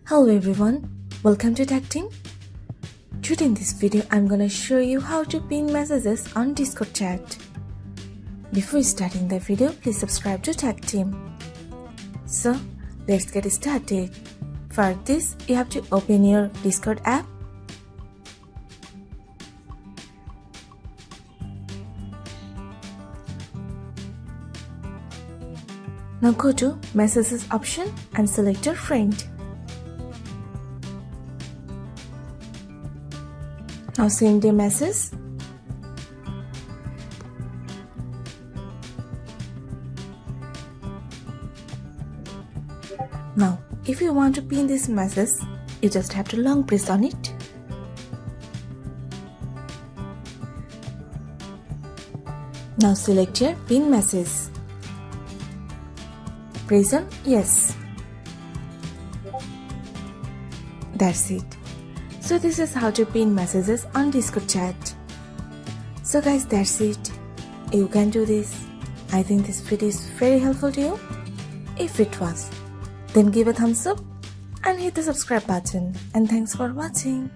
Hello everyone, welcome to Tactim. Today in this video I'm gonna show you how to pin messages on Discord chat. Before starting the video, please subscribe to Tactim. So let's get started. For this, you have to open your Discord app. Now go to Messages option and select your friend. Now send a message. Now, if you want to pin this message, you just have to long press on it. Now select your pin message. Press on yes. That's it. So this is how to pin messages on Discord chat. So guys, that's it. You can do this. I think this video is very helpful to you. If it was, then give a thumbs up and hit the subscribe button. And thanks for watching.